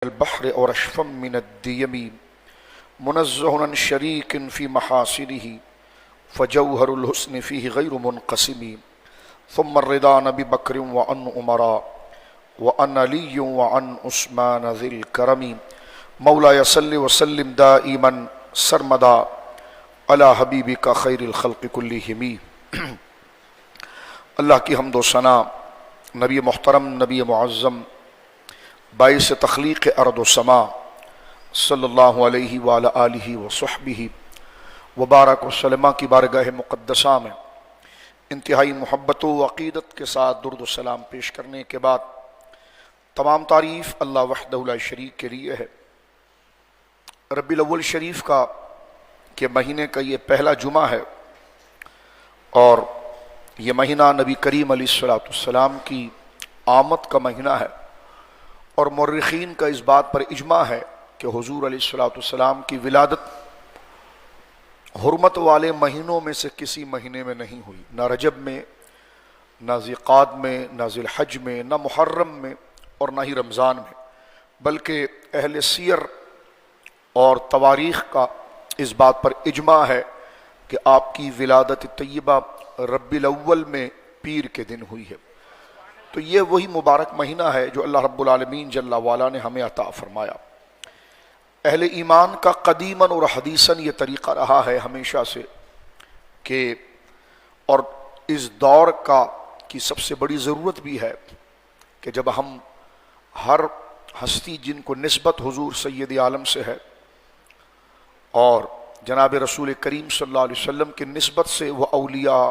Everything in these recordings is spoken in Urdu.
البحر اور اشفم من الدیم منزہ عن شریک فی محاسنہ فجوہر الحسن فیہ غیر منقسم ثم الرضا نبی بکر وعن عمرا وعن علی وعن عثمان ذی الکرم مولا صلی وسلم دائما سرمدا علی حبیبک خیر الخلق کلہم۔ اللہ کی حمد و ثنا نبی محترم، نبی معظم، باعث تخلیق ارض و سما صلی اللہ علیہ وآلہ آلہ وصحبہ وبارک وسلم کی بارگاہ مقدسہ میں انتہائی محبت و عقیدت کے ساتھ درود و سلام پیش کرنے کے بعد تمام تعریف اللہ وحدہ لا شریک کے لیے ہے۔ ربیع الاول شریف کا کے مہینے کا یہ پہلا جمعہ ہے اور یہ مہینہ نبی کریم علیہ السلام کی آمد کا مہینہ ہے، اور مورخین کا اس بات پر اجماع ہے کہ حضور علیہ السلام کی ولادت حرمت والے مہینوں میں سے کسی مہینے میں نہیں ہوئی، نہ رجب میں، نہ ذیقعد میں، نہ ذی الحج میں، نہ محرم میں، اور نہ ہی رمضان میں، بلکہ اہل سیر اور تواریخ کا اس بات پر اجماع ہے کہ آپ کی ولادت طیبہ ربیع الاول میں پیر کے دن ہوئی ہے۔ تو یہ وہی مبارک مہینہ ہے جو اللہ رب العالمین جل وعلا نے ہمیں عطا فرمایا۔ اہل ایمان کا قدیماً اور حدیثاً یہ طریقہ رہا ہے ہمیشہ سے کہ، اور اس دور کی سب سے بڑی ضرورت بھی ہے کہ جب ہم ہر ہستی جن کو نسبت حضور سید عالم سے ہے اور جناب رسول کریم صلی اللہ علیہ وسلم کی نسبت سے وہ اولیاء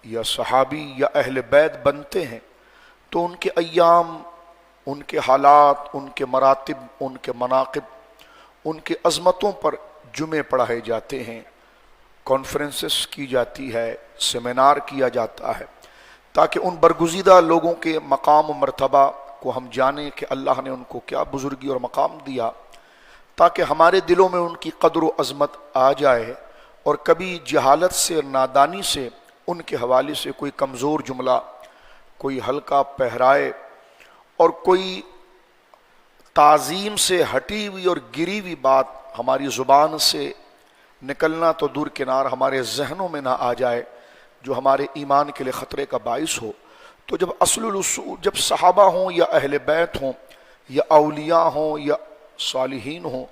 یا صحابی یا اہل بیت بنتے ہیں، تو ان کے ایام، ان کے حالات، ان کے مراتب، ان کے مناقب، ان کے عظمتوں پر جمعے پڑھائے جاتے ہیں، کانفرنسز کی جاتی ہے، سیمینار کیا جاتا ہے، تاکہ ان برگزیدہ لوگوں کے مقام و مرتبہ کو ہم جانیں کہ اللہ نے ان کو کیا بزرگی اور مقام دیا، تاکہ ہمارے دلوں میں ان کی قدر و عظمت آ جائے، اور کبھی جہالت سے اور نادانی سے ان کے حوالے سے کوئی کمزور جملہ، کوئی ہلکا پہرائے اور کوئی تعظیم سے ہٹی ہوئی اور گری ہوئی بات ہماری زبان سے نکلنا تو دور کنار ہمارے ذہنوں میں نہ آ جائے، جو ہمارے ایمان کے لیے خطرے کا باعث ہو۔ تو جب اصل الاصول، جب صحابہ ہوں یا اہل بیت ہوں یا اولیاء ہوں یا صالحین ہوں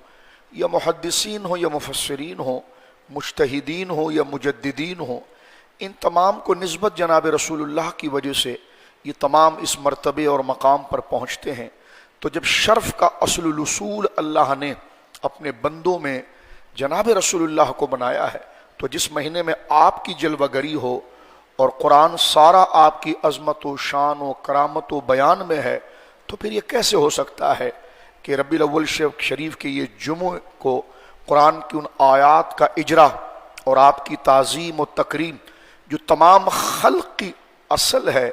یا محدثین ہوں یا مفسرین ہوں، مجتہدین ہوں یا مجددین ہوں، ان تمام کو نسبت جناب رسول اللہ کی وجہ سے یہ تمام اس مرتبے اور مقام پر پہنچتے ہیں۔ تو جب شرف کا اصل الاصول اللہ نے اپنے بندوں میں جناب رسول اللہ کو بنایا ہے، تو جس مہینے میں آپ کی جلوہ گری ہو اور قرآن سارا آپ کی عظمت و شان و کرامت و بیان میں ہے، تو پھر یہ کیسے ہو سکتا ہے کہ ربیع الاول شریف کے یہ جمعے کو قرآن کی ان آیات کا اجرا اور آپ کی تعظیم و تکریم، جو تمام خلق کی اصل ہے،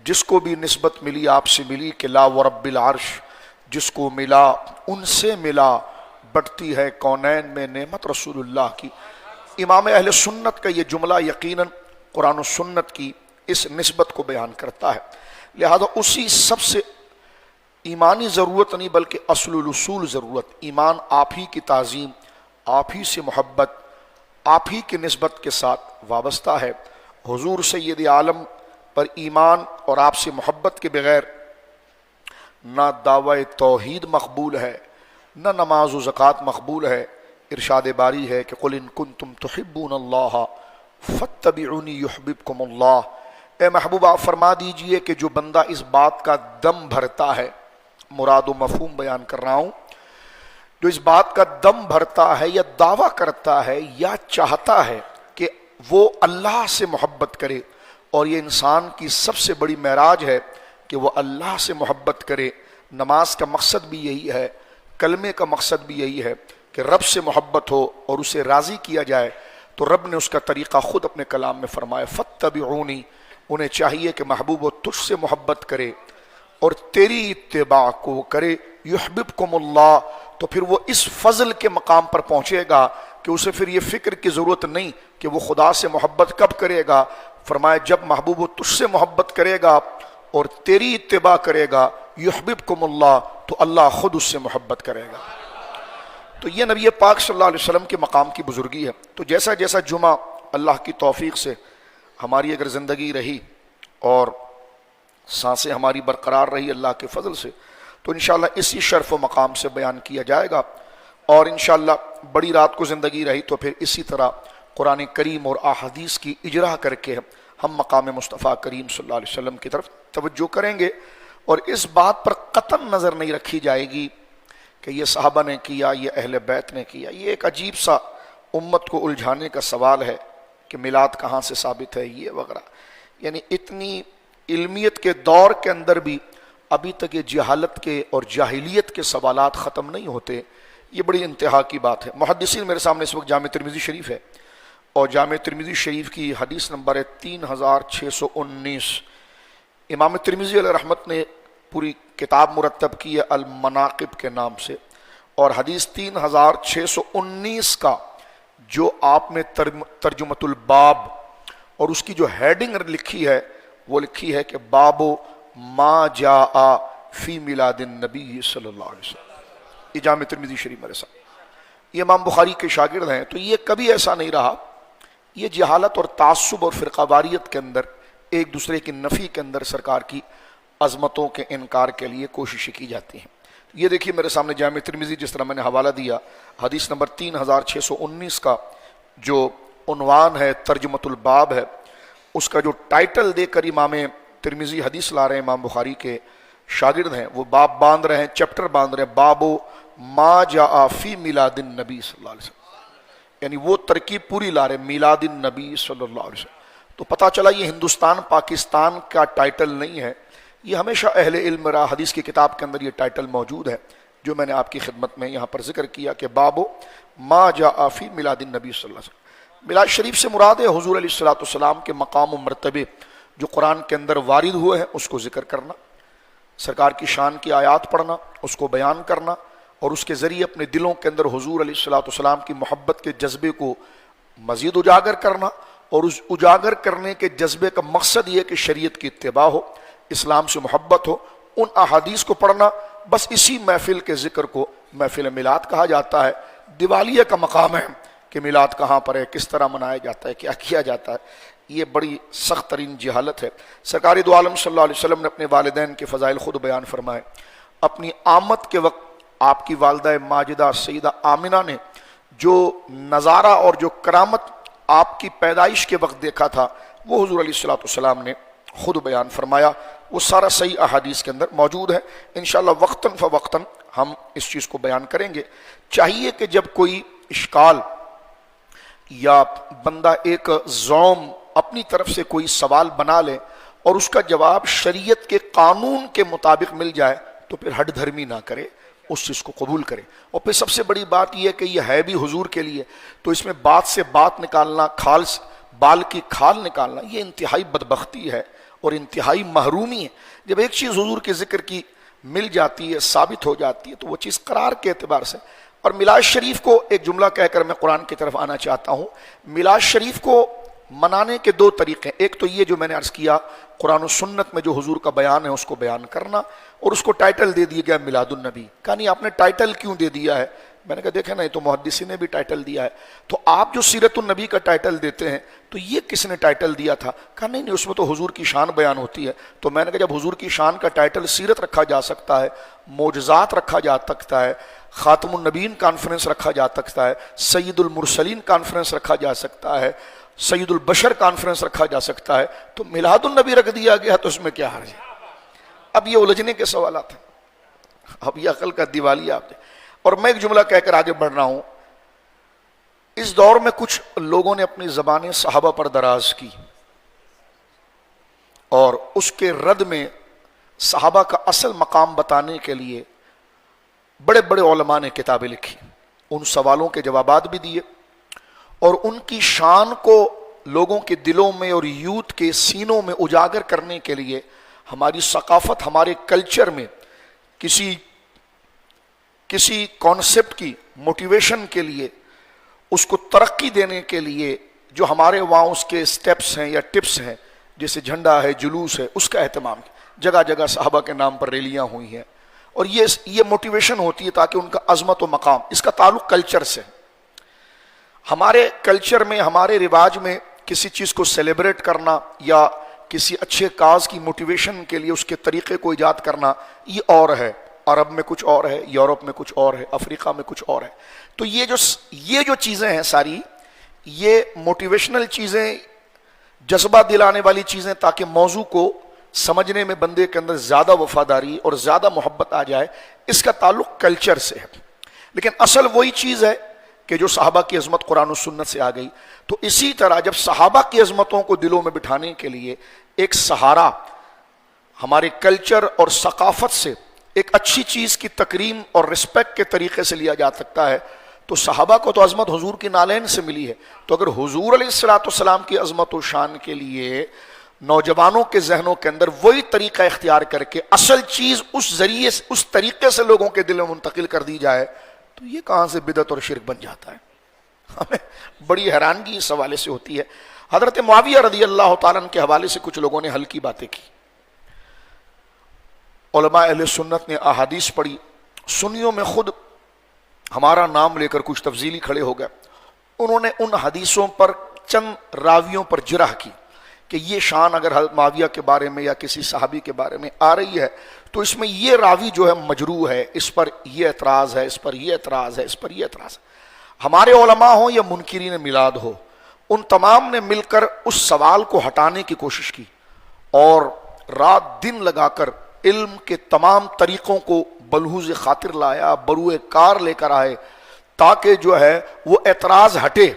جس کو بھی نسبت ملی آپ سے ملی کہ لا ورب العرش، جس کو ملا ان سے ملا، بڑھتی ہے کونین میں نعمت رسول اللہ کی۔ امام اہل سنت کا یہ جملہ یقیناً قرآن و سنت کی اس نسبت کو بیان کرتا ہے، لہذا اسی سب سے ایمانی ضرورت نہیں بلکہ اصل الاصول ضرورت، ایمان آپ ہی کی تعظیم، آپ ہی سے محبت، آپ ہی کی نسبت کے ساتھ وابستہ ہے۔ حضور سید عالم پر ایمان اور آپ سے محبت کے بغیر نہ دعوی توحید مقبول ہے، نہ نماز و زکوٰۃ مقبول ہے۔ ارشاد باری ہے کہ قل ان کنتم تحبون اللہ فاتبعونی یحببکم اللہ۔ اے محبوب آپ فرما دیجئے کہ جو بندہ اس بات کا دم بھرتا ہے، مراد و مفہوم بیان کر رہا ہوں، جو اس بات کا دم بھرتا ہے یا دعویٰ کرتا ہے یا چاہتا ہے کہ وہ اللہ سے محبت کرے، اور یہ انسان کی سب سے بڑی معراج ہے کہ وہ اللہ سے محبت کرے۔ نماز کا مقصد بھی یہی ہے، کلمے کا مقصد بھی یہی ہے کہ رب سے محبت ہو اور اسے راضی کیا جائے۔ تو رب نے اس کا طریقہ خود اپنے کلام میں فرمایا، فاتبعونی، انہیں چاہیے کہ محبوب وہ تجھ سے محبت کرے اور تیری اتباع کو کرے، یحببکم اللہ، تو پھر وہ اس فضل کے مقام پر پہنچے گا کہ اسے پھر یہ فکر کی ضرورت نہیں کہ وہ خدا سے محبت کب کرے گا۔ فرمایا جب محبوب وہ تجھ سے محبت کرے گا اور تیری اتباع کرے گا یحببکم اللہ، تو اللہ خود اس سے محبت کرے گا۔ تو یہ نبی پاک صلی اللہ علیہ وسلم کے مقام کی بزرگی ہے۔ تو جیسا جیسا جمعہ اللہ کی توفیق سے ہماری اگر زندگی رہی اور سانسیں ہماری برقرار رہی اللہ کے فضل سے، تو انشاءاللہ اسی شرف و مقام سے بیان کیا جائے گا، اور انشاءاللہ بڑی رات کو زندگی رہی تو پھر اسی طرح قرآن کریم اور احادیث کی اجرا کر کے ہم مقام مصطفیٰ کریم صلی اللہ علیہ وسلم کی طرف توجہ کریں گے، اور اس بات پر قطعاً نظر نہیں رکھی جائے گی کہ یہ صحابہ نے کیا، یہ اہل بیت نے کیا۔ یہ ایک عجیب سا امت کو الجھانے کا سوال ہے کہ میلاد کہاں سے ثابت ہے، یہ وغیرہ، یعنی اتنی علمیت کے دور کے اندر بھی ابھی تک یہ جہالت کے اور جاہلیت کے سوالات ختم نہیں ہوتے، یہ بڑی انتہا کی بات ہے۔ محدثین میرے سامنے اس وقت جامع ترمذی شریف ہے، اور جامع ترمذی شریف کی حدیث نمبر ہے 3619۔ امام ترمذی علیہ رحمت نے پوری کتاب مرتب کی ہے المناقب کے نام سے، اور حدیث 3619 کا جو آپ نے ترجمۃ الباب اور اس کی جو ہیڈنگ لکھی ہے وہ لکھی ہے کہ باب ما جاء فی میلاد النبی صلی اللہ علیہ وسلم۔ یہ جامع ترمذی شریف میرے ساتھ، یہ امام بخاری کے شاگرد ہیں، تو یہ کبھی ایسا نہیں رہا، یہ جہالت اور تعصب اور فرقہ واریت کے اندر ایک دوسرے کی نفی کے اندر سرکار کی عظمتوں کے انکار کے لیے کوششیں کی جاتی ہیں۔ یہ دیکھیے میرے سامنے جامع ترمذی، جس طرح میں نے حوالہ دیا، حدیث نمبر 3619 کا جو عنوان ہے ترجمۃ الباب ہے، اس کا جو ٹائٹل دے کر امام ترمذی حدیث لا رہے ہیں، امام بخاری کے شاگرد ہیں، وہ باب باندھ رہے ہیں، چیپٹر باندھ رہے ہیں، باب ما جاء فی میلاد النبی صلی اللہ علیہ وسلم، یعنی وہ ترکیب پوری لا رہے ہیں، میلاد النبی صلی اللہ علیہ وسلم۔ تو پتہ چلا یہ ہندوستان پاکستان کا ٹائٹل نہیں ہے، یہ ہمیشہ اہل علم را حدیث کی کتاب کے اندر یہ ٹائٹل موجود ہے، جو میں نے آپ کی خدمت میں یہاں پر ذکر کیا کہ باب ما جاء فی میلاد النبی صلی اللہ علیہ وسلم۔ میلاد شریف سے مراد ہے حضور علیہ الصلوۃ والسلام کے مقام و مرتبے جو قرآن کے اندر وارد ہوئے ہیں، اس کو ذکر کرنا، سرکار کی شان کی آیات پڑھنا، اس کو بیان کرنا، اور اس کے ذریعے اپنے دلوں کے اندر حضور علیہ الصلوۃ والسلام کی محبت کے جذبے کو مزید اجاگر کرنا، اور اس اجاگر کرنے کے جذبے کا مقصد یہ کہ شریعت کی اتباع ہو، اسلام سے محبت ہو، ان احادیث کو پڑھنا۔ بس اسی محفل کے ذکر کو محفل میلاد کہا جاتا ہے۔ دیوالیہ کا مقام ہے کہ میلاد کہاں پر ہے، کس طرح منایا جاتا ہے، کیا کیا جاتا ہے، یہ بڑی سخت ترین جہالت ہے۔ سرکار دو عالم صلی اللہ علیہ وسلم نے اپنے والدین کے فضائل خود بیان فرمائے۔ اپنی آمد کے وقت آپ کی والدہ ماجدہ سیدہ آمنہ نے جو نظارہ اور جو کرامت آپ کی پیدائش کے وقت دیکھا تھا، وہ حضور علیہ الصلوۃ والسلام نے خود بیان فرمایا، وہ سارا صحیح احادیث کے اندر موجود ہے۔ انشاءاللہ وقتاً فوقتاً ہم اس چیز کو بیان کریں گے۔ چاہیے کہ جب کوئی اشکال یا بندہ ایک زوم اپنی طرف سے کوئی سوال بنا لے اور اس کا جواب شریعت کے قانون کے مطابق مل جائے تو پھر ہٹ دھرمی نہ کرے، اس چیز کو قبول کرے۔ اور پھر سب سے بڑی بات یہ ہے کہ یہ ہے بھی حضور کے لیے، تو اس میں بات سے بات نکالنا، کھال سے بال کی کھال نکالنا، یہ انتہائی بدبختی ہے اور انتہائی محرومی ہے۔ جب ایک چیز حضور کے ذکر کی مل جاتی ہے، ثابت ہو جاتی ہے، تو وہ چیز قرار کے اعتبار سے۔ اور میلاد شریف کو ایک جملہ کہہ کر میں قرآن کی طرف آنا چاہتا ہوں۔ میلاد شریف کو منانے کے دو طریقے، ایک تو یہ جو میں نے عرض کیا، قرآن و سنت میں جو حضور کا بیان ہے اس کو بیان کرنا، اور اس کو ٹائٹل دے دیا گیا میلاد النبی۔ کہا نہیں آپ نے ٹائٹل کیوں دے دیا ہے؟ میں نے کہا دیکھیں نا، یہ تو محدثین نے بھی ٹائٹل دیا ہے، تو آپ جو سیرت النبی کا ٹائٹل دیتے ہیں تو یہ کس نے ٹائٹل دیا تھا؟ کہا نہیں نہیں، اس میں تو حضور کی شان بیان ہوتی ہے۔ تو میں نے کہا جب حضور کی شان کا ٹائٹل سیرت رکھا جا سکتا ہے، معجزات رکھا جا سکتا ہے، خاتم النبیین کانفرنس رکھا جا سکتا ہے، سید المرسلین کانفرنس رکھا جا سکتا ہے، سید البشر کانفرنس رکھا جا سکتا ہے، تو میلاد النبی رکھ دیا گیا تو اس میں کیا حرج ہے؟ اب یہ الجھنے کے سوالات ہیں، اب یہ عقل کا دیوالیہ آپ نے۔ اور میں ایک جملہ کہہ کر آگے بڑھ رہا ہوں۔ اس دور میں کچھ لوگوں نے اپنی زبانیں صحابہ پر دراز کی، اور اس کے رد میں صحابہ کا اصل مقام بتانے کے لیے بڑے بڑے علماء نے کتابیں لکھی، ان سوالوں کے جوابات بھی دیے، اور ان کی شان کو لوگوں کے دلوں میں اور یوتھ کے سینوں میں اجاگر کرنے کے لیے، ہماری ثقافت، ہمارے کلچر میں کسی کانسیپٹ کی موٹیویشن کے لیے، اس کو ترقی دینے کے لیے جو ہمارے وہاں اس کے سٹیپس ہیں یا ٹپس ہیں، جیسے جھنڈا ہے، جلوس ہے، اس کا اہتمام کیا۔ جگہ جگہ صحابہ کے نام پر ریلیاں ہوئی ہیں، اور یہ موٹیویشن ہوتی ہے تاکہ ان کا عظمت و مقام، اس کا تعلق کلچر سے۔ ہمارے کلچر میں، ہمارے رواج میں کسی چیز کو سیلیبریٹ کرنا یا کسی اچھے کاز کی موٹیویشن کے لیے اس کے طریقے کو ایجاد کرنا یہ اور ہے، عرب میں کچھ اور ہے، یورپ میں کچھ اور ہے، افریقہ میں کچھ اور ہے۔ تو یہ جو چیزیں ہیں ساری، یہ موٹیویشنل چیزیں، جذبہ دلانے والی چیزیں، تاکہ موضوع کو سمجھنے میں بندے کے اندر زیادہ وفاداری اور زیادہ محبت آ جائے، اس کا تعلق کلچر سے ہے۔ لیکن اصل وہی چیز ہے کہ جو صحابہ کی عظمت قرآن و سنت سے آ گئی۔ تو اسی طرح جب صحابہ کی عظمتوں کو دلوں میں بٹھانے کے لیے ایک سہارا ہمارے کلچر اور ثقافت سے ایک اچھی چیز کی تکریم اور رسپیکٹ کے طریقے سے لیا جا سکتا ہے، تو صحابہ کو تو عظمت حضور کی نالین سے ملی ہے، تو اگر حضور علیہ السلام کی عظمت و شان کے لیے نوجوانوں کے ذہنوں کے اندر وہی طریقہ اختیار کر کے اصل چیز اس ذریعے سے، اس طریقے سے لوگوں کے دلوں میں منتقل کر دی جائے، تو یہ کہاں سے بدعت اور شرک بن جاتا ہے؟ ہمیں بڑی حیرانگی اس حوالے سے ہوتی ہے۔ حضرت معاویہ رضی اللہ تعالیٰ عنہ کے حوالے سے کچھ لوگوں نے ہلکی باتیں کی، علماء اہل سنت نے احادیث پڑھی، سنیوں میں خود ہمارا نام لے کر کچھ تفضیلی کھڑے ہو گئے، انہوں نے ان حدیثوں پر چند راویوں پر جرح کی کہ یہ شان اگر حضرت معاویہ کے بارے میں یا کسی صحابی کے بارے میں آ رہی ہے تو اس میں یہ راوی جو ہے مجروح ہے، اس پر یہ اعتراض ہے، اس پر یہ اعتراض ہے، اس پر یہ اعتراض ہے۔ ہمارے علماء ہوں یا منکرین میلاد ہو، ان تمام نے مل کر اس سوال کو ہٹانے کی کوشش کی اور رات دن لگا کر علم کے تمام طریقوں کو بلحوظ خاطر لایا، بروئے کار لے کر آئے، تاکہ جو ہے وہ اعتراض ہٹے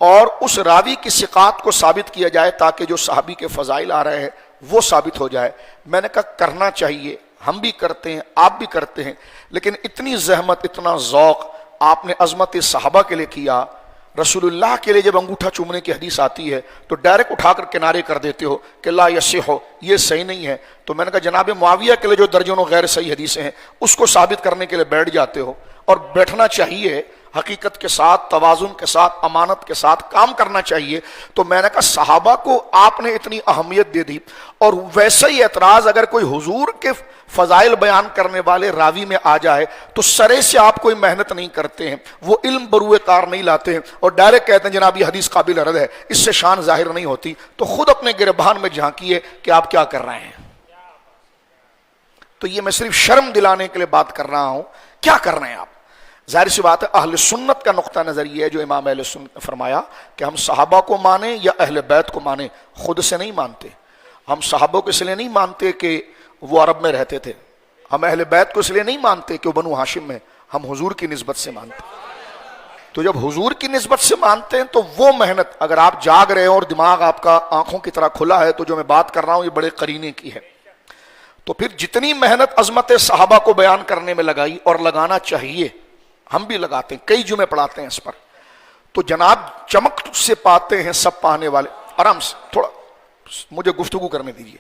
اور اس راوی کی ثقات کو ثابت کیا جائے، تاکہ جو صحابی کے فضائل آ رہے ہیں وہ ثابت ہو جائے۔ میں نے کہا کرنا چاہیے، ہم بھی کرتے ہیں، آپ بھی کرتے ہیں، لیکن اتنی زحمت، اتنا ذوق آپ نے عظمت صحابہ کے لیے کیا۔ رسول اللہ کے لیے جب انگوٹھا چومنے کی حدیث آتی ہے تو ڈائریکٹ اٹھا کر کنارے کر دیتے ہو کہ لا یصح، یہ صحیح نہیں ہے۔ تو میں نے کہا جناب معاویہ کے لیے جو درجنوں غیر صحیح حدیثیں ہیں اس کو ثابت کرنے کے لیے بیٹھ جاتے ہو، اور بیٹھنا چاہیے، حقیقت کے ساتھ، توازن کے ساتھ، امانت کے ساتھ کام کرنا چاہیے۔ تو میں نے کہا صحابہ کو آپ نے اتنی اہمیت دے دی، اور ویسا ہی اعتراض اگر کوئی حضور کے فضائل بیان کرنے والے راوی میں آ جائے تو سرے سے آپ کوئی محنت نہیں کرتے ہیں، وہ علم بروئے کار نہیں لاتے ہیں اور ڈائریکٹ کہتے ہیں جناب یہ حدیث قابل رد ہے، اس سے شان ظاہر نہیں ہوتی۔ تو خود اپنے گربان میں جھانکیے کہ آپ کیا کر رہے ہیں۔ تو یہ میں صرف شرم دلانے کے لیے بات کر رہا ہوں، کیا کر رہے ہیں آپ؟ ظاہر سی بات ہے اہل سنت کا نقطہ نظر یہ ہے جو امام اہل سنت نے فرمایا کہ ہم صحابہ کو مانیں یا اہل بیت کو مانیں، خود سے نہیں مانتے۔ ہم صحابہ کو اس لیے نہیں مانتے کہ وہ عرب میں رہتے تھے، ہم اہل بیت کو اس لیے نہیں مانتے کہ وہ بنو ہاشم میں، ہم حضور کی نسبت سے مانتے ہیں۔ تو جب حضور کی نسبت سے مانتے ہیں تو وہ محنت، اگر آپ جاگ رہے ہیں اور دماغ آپ کا آنکھوں کی طرح کھلا ہے تو جو میں بات کر رہا ہوں یہ بڑے قرینے کی ہے، تو پھر جتنی محنت عظمت صحابہ کو بیان کرنے میں لگائی اور لگانا چاہیے، ہم بھی لگاتے ہیں، کئی جمعے پڑھاتے ہیں اس پر۔ تو جناب چمک تجھ سے پاتے ہیں سب پانے والے، آرام سے تھوڑا مجھے گفتگو کرنے دیجیے،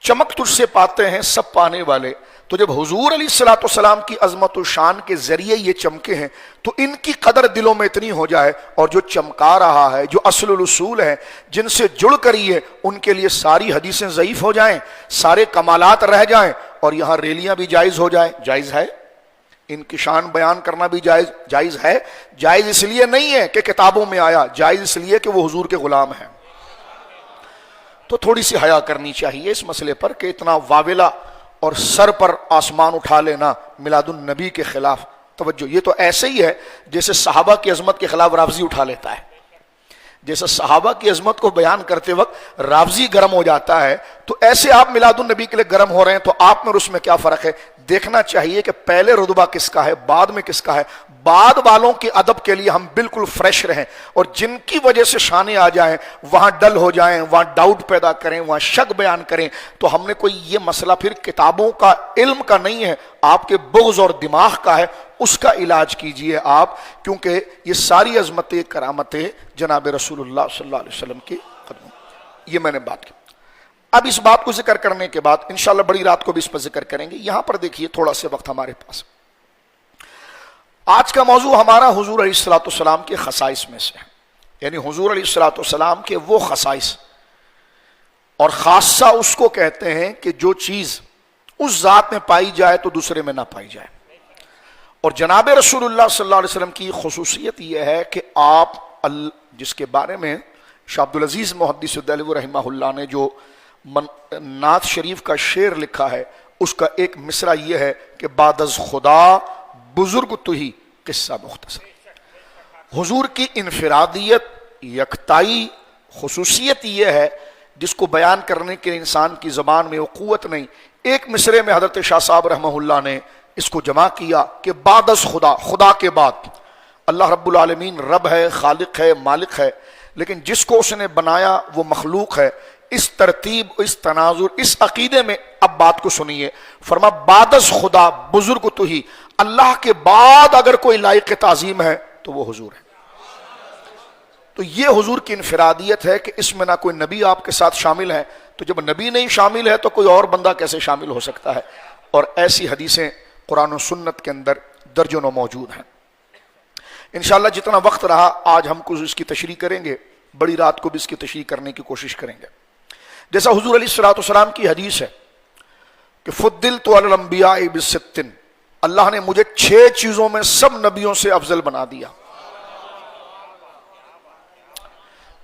چمک تجھ سے پاتے ہیں سب پانے والے۔ تو جب حضور علیہ السلام کی عظمت و شان کے ذریعے یہ چمکے ہیں تو ان کی قدر دلوں میں اتنی ہو جائے، اور جو چمکا رہا ہے، جو اصل الاصول ہیں جن سے جڑ کر یہ ان کے لیے ساری حدیثیں ضعیف ہو جائیں، سارے کمالات رہ جائیں، اور یہاں ریلیاں بھی جائز ہو جائیں۔ جائز ہے، ان کی شان بیان کرنا بھی جائز ہے۔ جائز اس لیے نہیں ہے کہ کتابوں میں آیا، جائز اس لیے کہ وہ حضور کے غلام ہیں۔ تو تھوڑی سی حیا کرنی چاہیے اس مسئلے پر کہ اتنا واویلا اور سر پر آسمان اٹھا لینا میلاد النبی کے خلاف۔ توجہ، یہ تو ایسے ہی ہے جیسے صحابہ کی عظمت کے خلاف رافضی اٹھا لیتا ہے۔ جیسے صحابہ کی عظمت کو بیان کرتے وقت رافضی گرم ہو جاتا ہے، تو ایسے آپ میلاد النبی کے لیے گرم ہو رہے ہیں، تو آپ میں اور اس میں کیا فرق ہے؟ دیکھنا چاہیے کہ پہلے رتبہ کس کا ہے، بعد میں کس کا ہے۔ بعد والوں کے ادب کے لیے ہم بالکل فریش رہیں، اور جن کی وجہ سے شانے آ جائیں وہاں ڈل ہو جائیں، وہاں ڈاؤٹ پیدا کریں، وہاں شک بیان کریں، تو ہم نے کوئی یہ مسئلہ پھر کتابوں کا، علم کا نہیں ہے، آپ کے بغض اور دماغ کا ہے، اس کا علاج کیجئے آپ، کیونکہ یہ ساری عظمتیں، کرامتیں جناب رسول اللہ صلی اللہ علیہ وسلم کے قدموں۔ یہ میں نے بات کی۔ اب اس بات کو ذکر کرنے کے بعد انشاءاللہ بڑی رات کو بھی اس پر ذکر کریں گے۔ یہاں پر دیکھیے تھوڑا سے وقت ہمارے پاس، آج کا موضوع ہمارا حضور علیہ السلام کے خصائص میں سے ہے، یعنی حضور علیہ السلام کے وہ خصائص اور خاصہ اس کو کہتے ہیں کہ جو چیز اس ذات میں پائی جائے تو دوسرے میں نہ پائی جائے. اور جناب رسول اللہ صلی اللہ علیہ وسلم کی خصوصیت یہ ہے کہ آپ جس کے بارے میں شاہ عبدالعزیز محدث دہلوی رحمہ اللہ نے جو نعت شریف کا شعر لکھا ہے اس کا ایک مصرع یہ ہے کہ بعد از خدا بزرگ تو ہی قصہ مختصر. حضور کی انفرادیت، یکتائی، خصوصیت یہ ہے جس کو بیان کرنے کے انسان کی زبان میں وہ قوت نہیں. ایک مصرے میں حضرت شاہ صاحب رحمہ اللہ نے اس کو جمع کیا کہ بعد از خدا، خدا کے بعد. اللہ رب العالمین رب ہے، خالق ہے، مالک ہے، لیکن جس کو اس نے بنایا وہ مخلوق ہے. اس ترتیب، اس تناظر، اس عقیدے میں اب بات کو سنیے. فرما بعد از خدا بزرگ تو ہی، اللہ کے بعد اگر کوئی لائق تعظیم ہے تو وہ حضور ہے. تو یہ حضور کی انفرادیت ہے کہ اس میں نہ کوئی نبی آپ کے ساتھ شامل ہے. تو جب نبی نہیں شامل ہے تو کوئی اور بندہ کیسے شامل ہو سکتا ہے؟ اور ایسی حدیثیں قرآن و سنت کے اندر درجنوں موجود ہیں. انشاءاللہ جتنا وقت رہا آج ہم کچھ اس کی تشریح کریں گے، بڑی رات کو بھی اس کی تشریح کرنے کی کوشش کریں گے. جیسا حضور علیہ الصلوۃ کی حدیث ہے کہ فضلت علی الانبیاء بست، اللہ نے مجھے 6 چیزوں میں سب نبیوں سے افضل بنا دیا.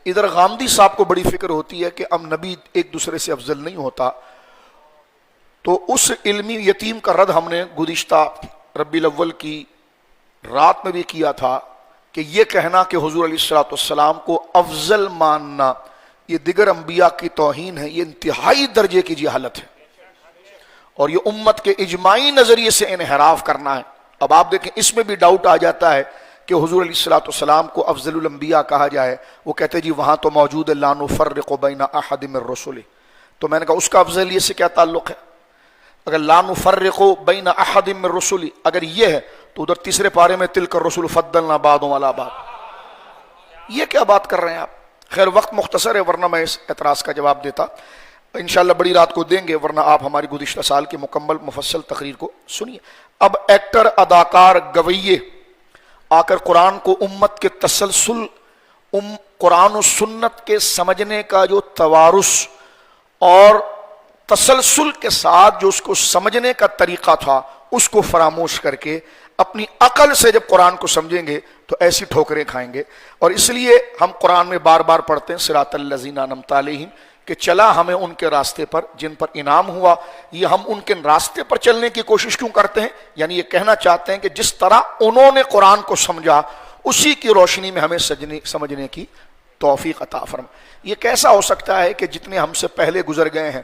ادھر غامدی صاحب کو بڑی فکر ہوتی ہے کہ اب نبی ایک دوسرے سے افضل نہیں ہوتا. تو اس علمی یتیم کا رد ہم نے گزشتہ ربیع الاول کی رات میں بھی کیا تھا کہ یہ کہنا کہ حضور علیہ الصلوۃ والسلام کو افضل ماننا یہ دیگر انبیاء کی توہین ہے، یہ انتہائی درجے کی جہالت ہے اور یہ امت کے اجماعی نظریے سے انحراف کرنا ہے. اب آپ دیکھیں اس میں بھی ڈاؤٹ آ جاتا ہے کہ حضور علیہ الصلوۃ والسلام کو افضل الانبیاء کہا جائے. وہ کہتے ہیں جی وہاں تو موجود ہے لا نفرق بین احد من الرسل. تو میں نے کہا اس کا افضلیت سے کیا تعلق ہے؟ اگر لا نفرق بین احد من الرسل اگر یہ ہے تو ادھر تیسرے پارے میں تلک الرسل فضلنا بعضهم علی بعض، یہ کیا بات کر رہے ہیں آپ؟ خیر وقت مختصر ہے ورنہ میں اس اعتراض کا جواب دیتا. انشاءاللہ بڑی رات کو دیں گے ورنہ آپ ہماری گزشتہ سال کی مکمل مفصل تقریر کو سنیے. اب ایکٹر، اداکار، گویے آ کر قرآن کو امت کے تسلسل، قرآن و سنت کے سمجھنے کا جو توارث اور تسلسل کے ساتھ جو اس کو سمجھنے کا طریقہ تھا اس کو فراموش کر کے اپنی عقل سے جب قرآن کو سمجھیں گے تو ایسی ٹھوکریں کھائیں گے. اور اس لیے ہم قرآن میں بار بار پڑھتے ہیں صراط الذین انعمت علیہم کہ چلا ہمیں ان کے راستے پر جن پر انعام ہوا. یہ ہم ان کے راستے پر چلنے کی کوشش کیوں کرتے ہیں؟ یعنی یہ کہنا چاہتے ہیں کہ جس طرح انہوں نے قرآن کو سمجھا اسی کی روشنی میں ہمیں سمجھنے کی توفیق عطا فرما. یہ کیسا ہو سکتا ہے کہ جتنے ہم سے پہلے گزر گئے ہیں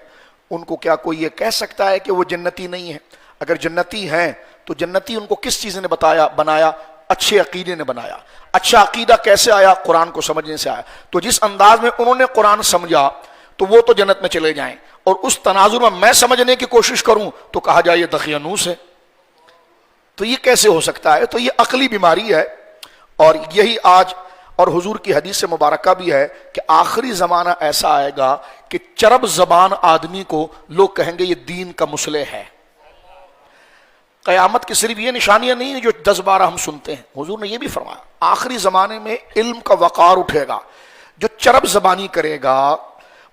ان کو کیا کوئی یہ کہہ سکتا ہے کہ وہ جنتی نہیں ہیں؟ اگر جنتی ہیں تو جنتی ان کو کس چیز نے بنایا؟ اچھے عقیدے نے بنایا. اچھا عقیدہ کیسے آیا؟ قرآن کو سمجھنے سے آیا. تو جس انداز میں انہوں نے قرآن سمجھا تو وہ تو جنت میں چلے جائیں، اور اس تناظر میں سمجھنے کی کوشش کروں تو کہا جائے یہ دقیانوس ہے. تو یہ کیسے ہو سکتا ہے؟ تو یہ عقلی بیماری ہے. اور یہی آج اور حضور کی حدیث سے مبارکہ بھی ہے کہ آخری زمانہ ایسا آئے گا کہ چرب زبان آدمی کو لوگ کہیں گے یہ دین کا مصلح ہے. قیامت کی صرف یہ نشانیاں نہیں ہیں جو 10-12 ہم سنتے ہیں. حضور نے یہ بھی فرمایا آخری زمانے میں علم کا وقار اٹھے گا. جو چرب زبانی کرے گا،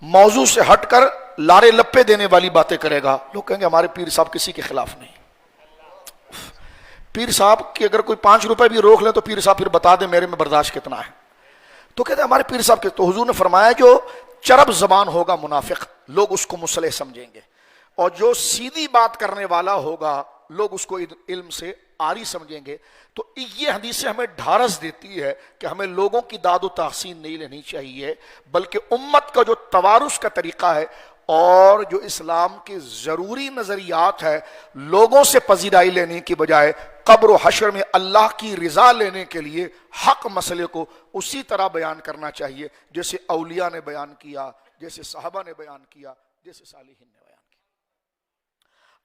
موضوع سے ہٹ کر لارے لپے دینے والی باتیں کرے گا، لوگ کہیں گے ہمارے پیر صاحب کسی کے خلاف نہیں. پیر صاحب کی اگر کوئی 5 روپے بھی روک لے تو پیر صاحب پھر بتا دیں میرے میں برداشت کتنا ہے. تو کہتے ہیں ہمارے پیر صاحب کے. تو حضور نے فرمایا جو چرب زبان ہوگا منافق، لوگ اس کو مصلح سمجھیں گے، اور جو سیدھی بات کرنے والا ہوگا لوگ اس کو علم سے آری سمجھیں گے. تو یہ حدیث ہمیں ڈھارس دیتی ہے کہ ہمیں لوگوں کی داد و تحسین نہیں لینی چاہیے، بلکہ امت کا جو توارث کا طریقہ ہے اور جو اسلام کے ضروری نظریات ہے لوگوں سے پذیرائی لینے کی بجائے قبر و حشر میں اللہ کی رضا لینے کے لیے حق مسئلے کو اسی طرح بیان کرنا چاہیے جیسے اولیاء نے بیان کیا، جیسے صحابہ نے بیان کیا، جیسے صالحین نے بیان کیا.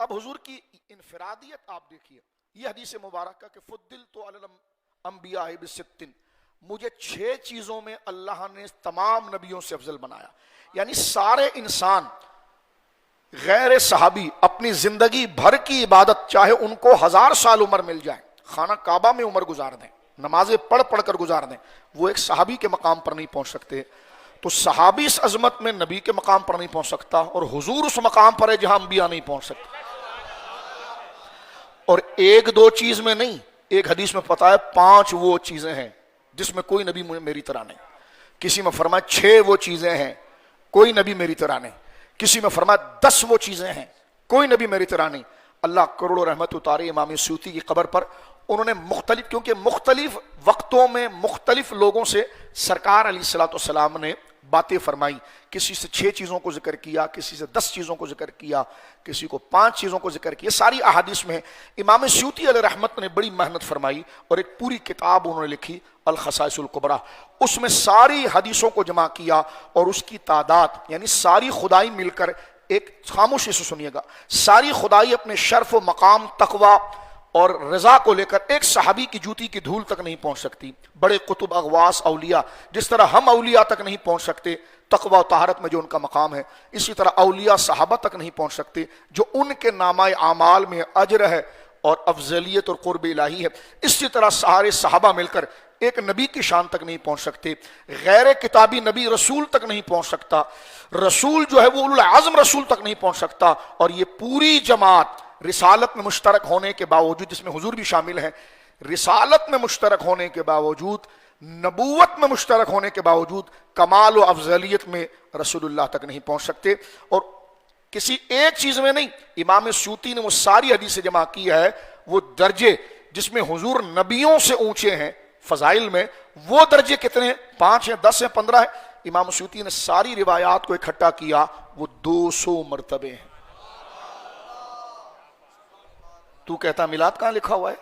اب حضور کی انفرادیت آپ دیکھیے، یہ حدیث مبارکہ کہ فضلت علی الانبیاء بست، مجھے 6 چیزوں میں اللہ نے تمام نبیوں سے افضل بنایا. یعنی سارے انسان غیر صحابی اپنی زندگی بھر کی عبادت چاہے ان کو 1000 سال عمر مل جائے، خانہ کعبہ میں عمر گزار دیں، نمازیں پڑھ پڑھ کر گزار دیں، وہ ایک صحابی کے مقام پر نہیں پہنچ سکتے. تو صحابی اس عظمت میں نبی کے مقام پر نہیں پہنچ سکتا، اور حضور اس مقام پر ہے جہاں انبیاء نہیں پہنچ سکتے۔ اور ایک دو چیز میں نہیں، ایک حدیث میں پتا ہے 5 وہ چیزیں ہیں جس میں کوئی نبی میری طرح نہیں، کسی میں فرمایا 6 وہ چیزیں ہیں کوئی نبی میری طرح نہیں، کسی میں فرمایا 10 وہ چیزیں ہیں کوئی نبی میری طرح نہیں۔ اللہ کروڑوں رحمت اتارے امام سیوطی کی قبر پر، انہوں نے مختلف، کیونکہ مختلف وقتوں میں مختلف لوگوں سے سرکار علیہ الصلوۃ والسلام نے باتیں فرمائی، کسی سے 6 چیزوں کو ذکر کیا، کسی سے 10 چیزوں کو ذکر کیا، کسی کو 5 چیزوں کو ذکر کیا، ساری احادیث میں امام سیوطی علیہ رحمت نے بڑی محنت فرمائی اور ایک پوری کتاب انہوں نے لکھی الخصائص الکبریٰ، اس میں ساری حدیثوں کو جمع کیا اور اس کی تعداد یعنی ساری خدائی مل کر ایک، خاموشی سے سنیے گا، ساری خدائی اپنے شرف و مقام، تقوی اور رضا کو لے کر ایک صحابی کی جوتی کی دھول تک نہیں پہنچ سکتی۔ بڑے قطب، اغواس، اولیاء، جس طرح ہم اولیاء تک نہیں پہنچ سکتے تقوی و طہارت میں جو ان کا مقام ہے، اسی طرح اولیاء صحابہ تک نہیں پہنچ سکتے جو ان کے نامہ اعمال میں اجر ہے اور افضلیت اور قرب الہی ہے، اسی طرح سارے صحابہ مل کر ایک نبی کی شان تک نہیں پہنچ سکتے، غیر کتابی نبی رسول تک نہیں پہنچ سکتا، رسول جو ہے وہ اولو العزم رسول تک نہیں پہنچ سکتا، اور یہ پوری جماعت رسالت میں مشترک ہونے کے باوجود، جس میں حضور بھی شامل ہیں، رسالت میں مشترک ہونے کے باوجود، نبوت میں مشترک ہونے کے باوجود کمال و افضلیت میں رسول اللہ تک نہیں پہنچ سکتے۔ اور کسی ایک چیز میں نہیں، امام سیوطی نے وہ ساری حدیثیں جمع کی ہے، وہ درجے جس میں حضور نبیوں سے اونچے ہیں فضائل میں، وہ درجے کتنے ہیں؟ 5 ہیں، 10 ہیں، 15 ہیں۔ امام سیوطی نے ساری روایات کو اکٹھا کیا، وہ 200 مرتبے ہیں۔ تو کہتا میلاد کہاں لکھا ہوا ہے؟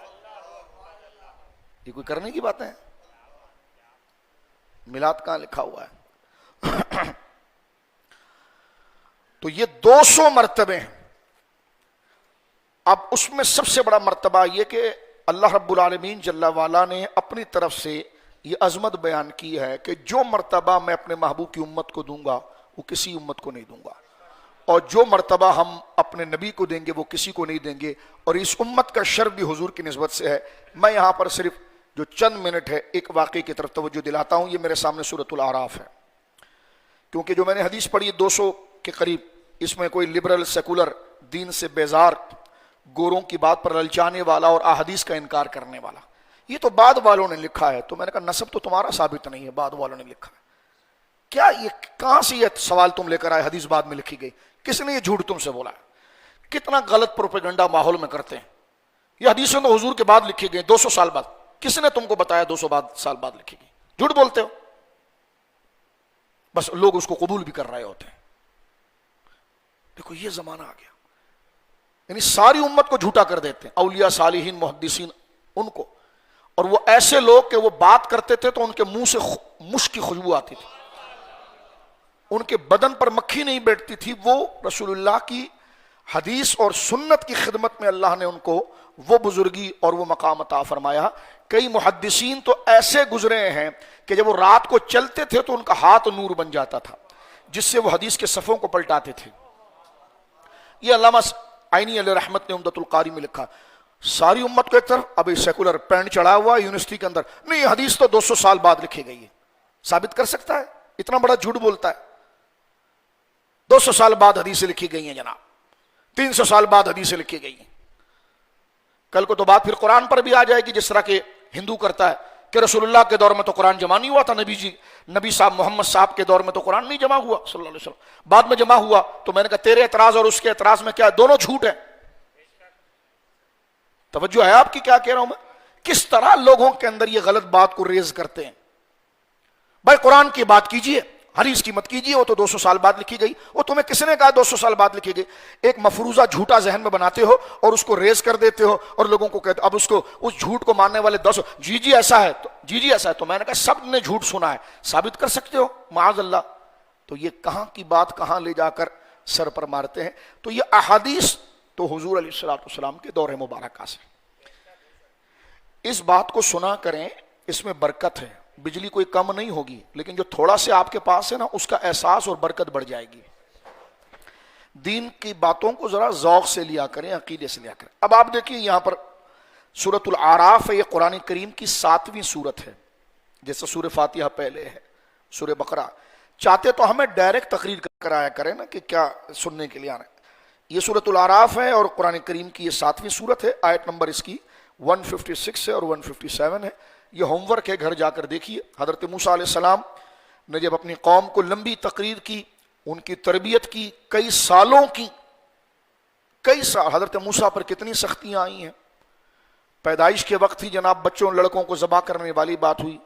یہ کوئی کرنے کی بات ہے؟ میلاد کہاں لکھا ہوا ہے؟ تو یہ 200 مرتبے ہیں۔ اب اس میں سب سے بڑا مرتبہ یہ کہ اللہ رب العالمین جل وعلا نے اپنی طرف سے یہ عظمت بیان کی ہے کہ جو مرتبہ میں اپنے محبوب کی امت کو دوں گا وہ کسی امت کو نہیں دوں گا، اور جو مرتبہ ہم اپنے نبی کو دیں گے وہ کسی کو نہیں دیں گے، اور اس امت کا شرف بھی حضور کی نسبت سے ہے۔ میں یہاں پر صرف جو چند منٹ ہے ایک واقعے کی طرف توجہ دلاتا ہوں۔ یہ میرے سامنے سورۃ الاعراف ہے، کیونکہ جو میں نے حدیث پڑھی 200 کے قریب، اس میں کوئی لبرل سیکولر، دین سے بیزار، گوروں کی بات پر للچانے والا اور احادیث کا انکار کرنے والا، یہ تو بعد والوں نے لکھا ہے۔ تو میں نے کہا نسب تو تمہارا ثابت نہیں ہے، بعد والوں نے لکھا ہے، کیا یہ کہاں سے یہ سوال تم لے کر آئے؟ حدیث بعد میں لکھی گئی، کس نے یہ جھوٹ تم سے بولا ہے؟ کتنا غلط پروپیگنڈا ماحول میں کرتے ہیں۔ یہ حدیثیں تو حضور کے بعد لکھی گئی، 200 سال بعد، کس نے تم کو بتایا 200 سال بعد لکھی گئی؟ جھوٹ بولتے ہو، بس لوگ اس کو قبول بھی کر رہے ہوتے ہیں۔ دیکھو یہ زمانہ آ گیا، یعنی ساری امت کو جھوٹا کر دیتے ہیں، اولیاء، صالحین، محدثین، ان کو، اور وہ ایسے لوگ کہ وہ بات کرتے تھے تو ان کے منہ سے مشک کی خوشبو آتی تھی، ان کے بدن پر مکھی نہیں بیٹھتی تھی۔ وہ رسول اللہ کی حدیث اور سنت کی خدمت میں اللہ نے ان کو وہ بزرگی اور وہ مقام عطا فرمایا۔ کئی محدثین تو ایسے گزرے ہیں کہ جب وہ رات کو چلتے تھے تو ان کا ہاتھ نور بن جاتا تھا، جس سے وہ حدیث کے صفوں کو پلٹاتے تھے۔ یہ علامہ عینی علیہ رحمت نے عمدۃ القاری میں لکھا۔ ساری امت کو ایک طرف، ابھی سیکولر پینٹ چڑھا ہوا یونیورسٹی کے اندر، نہیں یہ حدیث تو 200 سال بعد لکھی گئی ہے۔ ثابت کر سکتا ہے؟ اتنا بڑا جھوٹ بولتا ہے۔ 200 سال بعد حدیثیں لکھی گئی ہیں جناب، 300 سال بعد حدیثیں لکھی گئی ہیں۔ کل کو تو بات پھر قرآن پر بھی آ جائے گی، جس طرح کہ ہندو کرتا ہے کہ رسول اللہ کے دور میں تو قرآن جمع نہیں ہوا تھا، نبی صاحب محمد صاحب کے دور میں تو قرآن نہیں جمع ہوا صلی اللہ علیہ وسلم، بعد میں جمع ہوا۔ تو میں نے کہا تیرے اعتراض اور اس کے اعتراض میں کیا ہے؟ دونوں جھوٹ ہیں۔ توجہ ہے آپ کی کیا کہہ رہا ہوں میں؟ کس طرح لوگوں کے اندر یہ غلط بات کو ریز کرتے ہیں۔ بھائی قرآن کی بات کیجئے، حدیث کی مت کیجئے، وہ تو 200 سال بعد لکھی گئی۔ وہ تمہیں کس نے کہا 200 سال بعد لکھی گئی؟ ایک مفروضہ جھوٹا ذہن میں بناتے ہو اور اس کو ریز کر دیتے ہو اور لوگوں کو کہتے، اب اس کو، اس جھوٹ کو ماننے والے 10 جی ایسا ہے، جی ایسا ہے۔ تو میں نے کہا سب نے جھوٹ سنا ہے، ثابت کر سکتے ہو؟ معاذ اللہ۔ تو یہ کہاں کی بات کہاں لے جا کر سر پر مارتے ہیں۔ تو یہ احادیث تو حضور علیہ الصلوۃ والسلام کے دور مبارکہ سے، اس بات کو سنا کریں، اس میں برکت ہے۔ بجلی کوئی کم نہیں ہوگی، لیکن جو تھوڑا سے آپ کے پاس ہے نا، اس کا احساس اور برکت بڑھ جائے گی۔ دین کی باتوں کو ذرا ذوق سے لیا کریں، عقیدے سے لیا کریں۔ اب آپ دیکھیں یہاں پر سورۃ الاعراف ہے، یہ قرآن کریم کی 7ویں سورت ہے، جیسے سورہ فاتحہ پہلے ہے، سورہ بقرہ چاہتے تو ہمیں ڈائریکٹ تقریر کرایا کریں نا کہ کیا سننے کے لیے آنا ہے۔ یہ سورۃ الاعراف ہے اور قرآن کریم کی یہ 7ویں سورت ہے، آیت نمبر اس کی 156 ہے اور 157 ہے۔ یہ ہوم ورک ہے، گھر جا کر دیکھیے۔ حضرت موسیٰ علیہ السلام نے جب اپنی قوم کو لمبی تقریر کی، ان کی تربیت کی، کئی سالوں کی، کئی سال حضرت موسیٰ پر کتنی سختیاں آئی ہیں۔ پیدائش کے وقت ہی جناب بچوں لڑکوں کو ذبح کرنے والی بات ہوئی،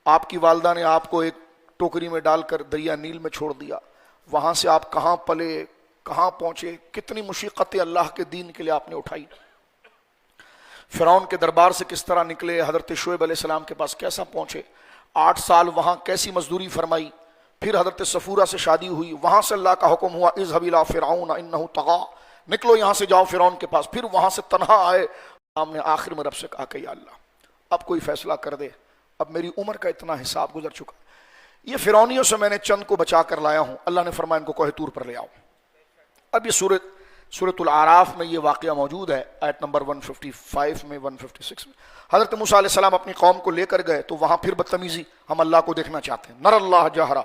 آپ کی والدہ نے آپ کو ایک ٹوکری میں ڈال کر دریا نیل میں چھوڑ دیا، وہاں سے آپ کہاں پلے، کہاں پہنچے، کتنی مشقتیں اللہ کے دین کے لیے آپ نے اٹھائی، فرعون کے دربار سے کس طرح نکلے، حضرت شعیب علیہ السلام کے پاس کیسا پہنچے، 8 سال وہاں کیسی مزدوری فرمائی، پھر حضرت صفورہ سے شادی ہوئی، وہاں سے اللہ کا حکم ہوا اذهب الى فرعون انه طغى، نکلو یہاں سے جاؤ فرعون کے پاس، پھر وہاں سے تنہا آئے، ہم نے آخر میں رب سے کہا کہ یا اللہ اب کوئی فیصلہ کر دے، اب میری عمر کا اتنا حساب گزر چکا، یہ فرعونیوں سے میں نے چند کو بچا کر لایا ہوں، اللہ نے فرمایا ان کو کوہ طور پر لے آؤ۔ اب یہ سورۃ الاعراف میں یہ واقعہ موجود ہے، آیت نمبر 155 میں 156 میں۔ حضرت موسیٰ علیہ السلام اپنی قوم کو لے کر گئے تو وہاں پھر بدتمیزی، ہم اللہ کو دیکھنا چاہتے ہیں، نر اللہ جہرا،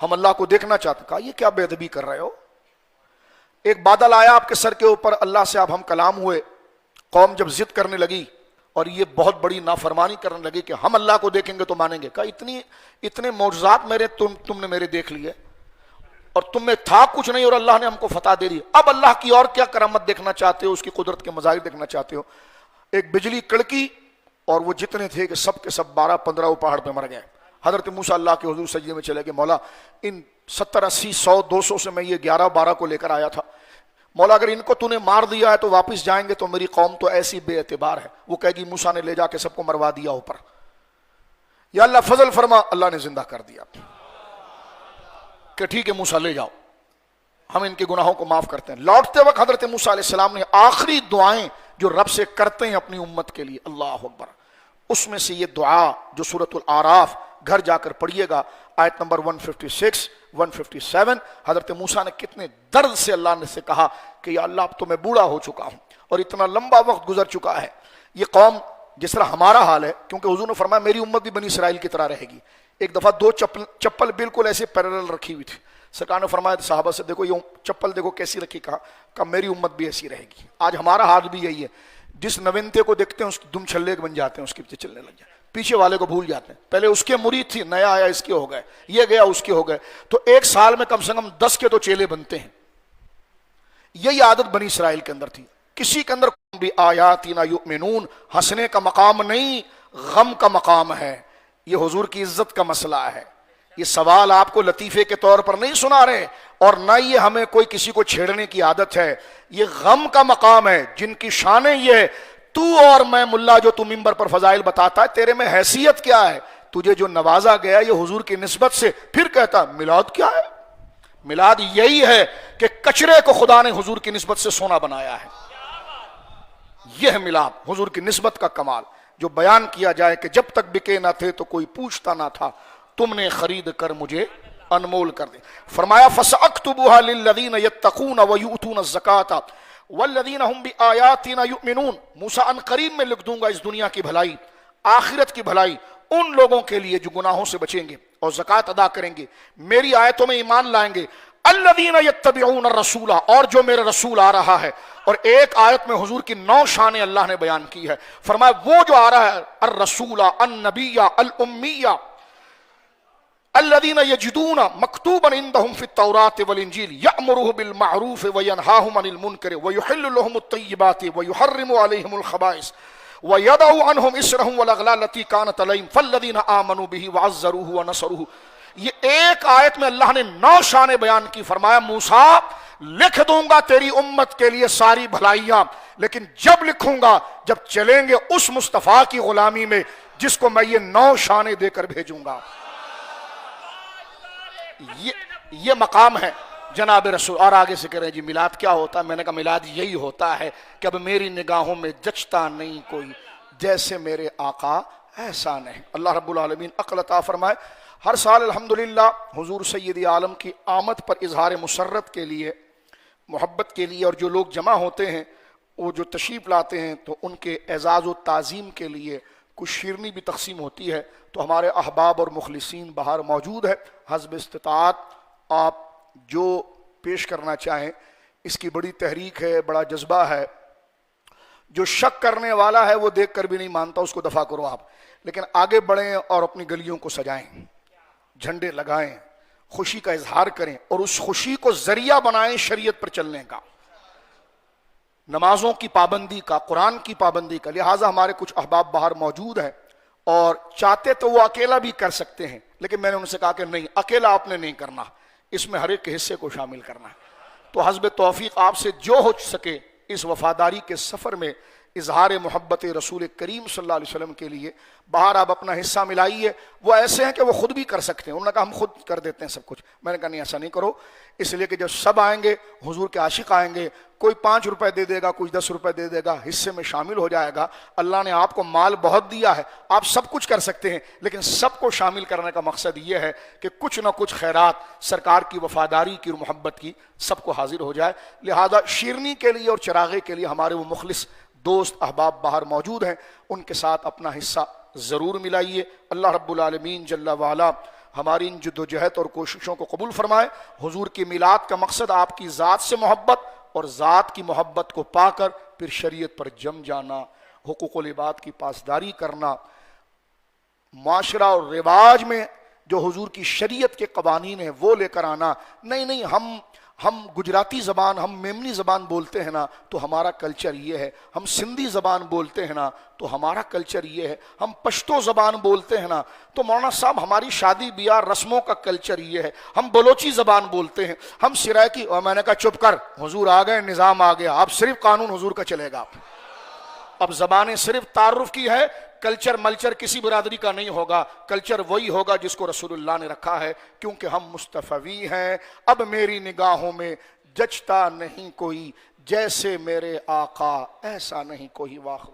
ہم اللہ کو دیکھنا چاہتے ہیں۔ کہا یہ کیا بے ادبی کر رہے ہو، ایک بادل آیا آپ کے سر کے اوپر، اللہ سے اب ہم کلام ہوئے، قوم جب ضد کرنے لگی اور یہ بہت بڑی نافرمانی کرنے لگی کہ ہم اللہ کو دیکھیں گے تو مانیں گے، کہا اتنے معجزات میرے تم نے میرے دیکھ لیے اور تم میں تھا کچھ نہیں اور اللہ نے ہم کو فتح دے دی، اب اللہ کی اور کیا کرامت دیکھنا چاہتے ہو، اس کی قدرت کے مظاہر دیکھنا چاہتے ہو۔ ایک بجلی کڑکی اور وہ جتنے تھے کہ سب کے سب 12-15 پہاڑ پہ مر گئے۔ حضرت موسیٰ اللہ کے حضور سجدے میں چلے گئے، مولا ان 70 80 100 200 سے میں یہ 11-12 کو لے کر آیا تھا، مولا اگر ان کو تو نے مار دیا ہے تو واپس جائیں گے تو میری قوم تو ایسی بے اعتبار ہے، وہ کہے گی موسیٰ نے لے جا کے سب کو مروا دیا اوپر، یا اللہ فضل فرما، اللہ نے زندہ کر دیا کہ ٹھیک ہے موسیٰ لے جاؤ، ہم ان کے گناہوں کو معاف کرتے ہیں۔ لوٹتے وقت حضرت موسیٰ علیہ السلام نے آخری دعائیں جو رب سے کرتے ہیں اپنی امت کے لیے، اللہ اکبر، اس میں سے یہ دعا جو سورۃ الاعراف گھر جا کر پڑھیے گا، آیت نمبر 156 157، حضرت موسیٰ نے کتنے درد سے اللہ نے سے کہا کہ یا اللہ اب تو میں بوڑھا ہو چکا ہوں اور اتنا لمبا وقت گزر چکا ہے، یہ قوم جس طرح ہمارا حال ہے، کیونکہ حضور نے فرمایا میری امت بھی بنی اسرائیل کی طرح رہے گی۔ ایک دفعہ 2 چپل بالکل ایسے پیرلل رکھی ہوئی تھی، سرکار نے فرمایا صحابہ سے دیکھو یہ چپل دیکھو کیسی رکھی، کہا میری امت بھی ایسی رہے گی۔ آج ہمارا حال بھی یہی ہے، جس نوینتے کو دیکھتے ہیں اس دم چھلے بن جاتے ہیں، اس کے پیچھے چلنے لگ جاتے ہیں، پیچھے والے کو بھول جاتے ہیں، پہلے اس کے مرید تھی، نیا آیا اس کے ہو گئے، یہ گیا اس کے ہو گئے، تو ایک سال میں کم سے کم 10 کے تو چیلے بنتے ہیں۔ یہی عادت بنی اسرائیل کے اندر تھی، کسی کے اندر بھی آیاتنا یؤمنون، ہنسنے کا مقام نہیں، غم کا مقام ہے، یہ حضور کی عزت کا مسئلہ ہے۔ یہ سوال آپ کو لطیفے کے طور پر نہیں سنا رہے اور نہ یہ ہمیں کوئی کسی کو چھیڑنے کی عادت ہے، یہ غم کا مقام ہے، جن کی شانیں یہ ہے، تو اور میں ملا جو تو ممبر پر فضائل بتاتا ہے، تیرے میں حیثیت کیا ہے، تجھے جو نوازا گیا یہ حضور کی نسبت سے، پھر کہتا میلاد کیا ہے؟ میلاد یہی ہے کہ کچرے کو خدا نے حضور کی نسبت سے سونا بنایا ہے، یہ ہے میلاد، حضور کی نسبت کا کمال، جو بیان کیا جائے کہ جب تک بکے نہ تھے تو کوئی پوچھتا نہ تھا، تم نے خرید کر مجھے انمول کر دے۔ فرمایا فَسَأَكْتُبُهَا لِلَّذِينَ يَتَّقُونَ وَيُؤْتُونَ الزَّكَاةَ وَالَّذِينَ هُمْ بِآيَاتِنَا يُؤْمِنُونَ، موسیٰ ان قریب میں لکھ دوں گا اس دنیا کی بھلائی، آخرت کی بھلائی ان لوگوں کے لیے جو گناہوں سے بچیں گے اور زکوٰۃ ادا کریں گے، میری آیتوں میں ایمان لائیں گے۔ الذین یتبعون الرسول، اور جو میرا رسول آ رہا ہے، اور ایک آیت میں حضور کی 9 شانیں اللہ نے بیان کی ہے، فرمایا وہ جو آ رہا ہے الرسول النبی الامی الذین یجدون مکتوبا عندهم فی التوراۃ والانجیل یأمرهم بالمعروف وینہاهم عن المنکر ویحل لهم الطیبات ویحرم علیہم الخبائث وَيَدَعُ عَنْهُمْ إِسْرَهُمْ وَالْأَغْلَالَ الَّتِي كَانَتْ عَلَيْهِمْ فَالَّذِينَ آمَنُوا بِهِ وَعَزَّرُوهُ وَنَصَرُوهُ۔ یہ ایک آیت میں اللہ نے 9 شانیں بیان کی، فرمایا موسیٰ لکھ دوں گا تیری امت کے لیے ساری بھلائیاں، لیکن جب لکھوں گا جب چلیں گے اس مصطفیٰ کی غلامی میں جس کو میں یہ 9 شانیں دے کر بھیجوں گا۔ یہ مقام ہے جناب رسول۔ اور آگے سے کہہ رہے ہیں جی میلاد کیا ہوتا ہے؟ میں نے کہا میلاد یہی ہوتا ہے کہ اب میری نگاہوں میں جچتا نہیں کوئی جیسے میرے آقا ایسا نہیں۔ اللہ رب العالمین عقل عطا فرمائے۔ ہر سال الحمدللہ حضور سید عالم کی آمد پر اظہار مسرت کے لیے، محبت کے لیے، اور جو لوگ جمع ہوتے ہیں وہ جو تشریف لاتے ہیں تو ان کے اعزاز و تعظیم کے لیے کچھ شیرنی بھی تقسیم ہوتی ہے، تو ہمارے احباب اور مخلصین باہر موجود ہے، حسب استطاعت آپ جو پیش کرنا چاہیں۔ اس کی بڑی تحریک ہے، بڑا جذبہ ہے، جو شک کرنے والا ہے وہ دیکھ کر بھی نہیں مانتا، اس کو دفع کرو آپ، لیکن آگے بڑھیں اور اپنی گلیوں کو سجائیں، جھنڈے لگائیں، خوشی کا اظہار کریں، اور اس خوشی کو ذریعہ بنائیں شریعت پر چلنے کا، نمازوں کی پابندی کا، قرآن کی پابندی کا۔ لہٰذا ہمارے کچھ احباب باہر موجود ہیں، اور چاہتے تو وہ اکیلا بھی کر سکتے ہیں، لیکن میں نے ان سے کہا کہ نہیں، اکیلا آپ نے نہیں کرنا، اس میں ہر ایک کے حصے کو شامل کرنا ہے۔ تو حسب توفیق آپ سے جو ہو سکے اس وفاداری کے سفر میں اظہار محبت رسول کریم صلی اللہ علیہ وسلم کے لیے باہر آپ اپنا حصہ ملائیے۔ وہ ایسے ہیں کہ وہ خود بھی کر سکتے ہیں، انہوں نے کہا ہم خود کر دیتے ہیں سب کچھ، میں نے کہا نہیں ایسا نہیں کرو، اس لیے کہ جب سب آئیں گے، حضور کے عاشق آئیں گے، کوئی 5 روپے دے دے گا، کوئی 10 روپے دے دے گا، حصے میں شامل ہو جائے گا۔ اللہ نے آپ کو مال بہت دیا ہے، آپ سب کچھ کر سکتے ہیں، لیکن سب کو شامل کرنے کا مقصد یہ ہے کہ کچھ نہ کچھ خیرات سرکار کی وفاداری کی اور محبت کی سب کو حاضر ہو جائے۔ لہذا شیرنی کے لیے اور چراغے کے لیے ہمارے وہ مخلص دوست احباب باہر موجود ہیں، ان کے ساتھ اپنا حصہ ضرور ملائیے۔ اللہ رب العالمین جل وعلا ہماری ان جدوجہد اور کوششوں کو قبول فرمائے۔ حضور کی میلاد کا مقصد آپ کی ذات سے محبت اور ذات کی محبت کو پا کر پھر شریعت پر جم جانا، حقوق العباد کی پاسداری کرنا، معاشرہ اور رواج میں جو حضور کی شریعت کے قوانین ہیں وہ لے کر آنا۔ نہیں ہم گجراتی زبان، ہم میمنی زبان بولتے ہیں نا تو ہمارا کلچر یہ ہے، ہم سندھی زبان بولتے ہیں نا تو ہمارا کلچر یہ ہے، ہم پشتو زبان بولتے ہیں نا تو مولانا صاحب ہماری شادی بیاہ رسموں کا کلچر یہ ہے، ہم بلوچی زبان بولتے ہیں، ہم سرائکی، اور میں نے کہا چپ کر، حضور آ گئے، نظام آ گیا، اب صرف قانون حضور کا چلے گا، اب زبانیں صرف تعارف کی ہے، کلچر ملچر کسی برادری کا نہیں ہوگا، کلچر وہی ہوگا جس کو رسول اللہ نے رکھا ہے، کیونکہ ہم مصطفی ہیں۔ اب میری نگاہوں میں جچتا نہیں کوئی، جیسے میرے آقا ایسا نہیں کوئی۔ واخر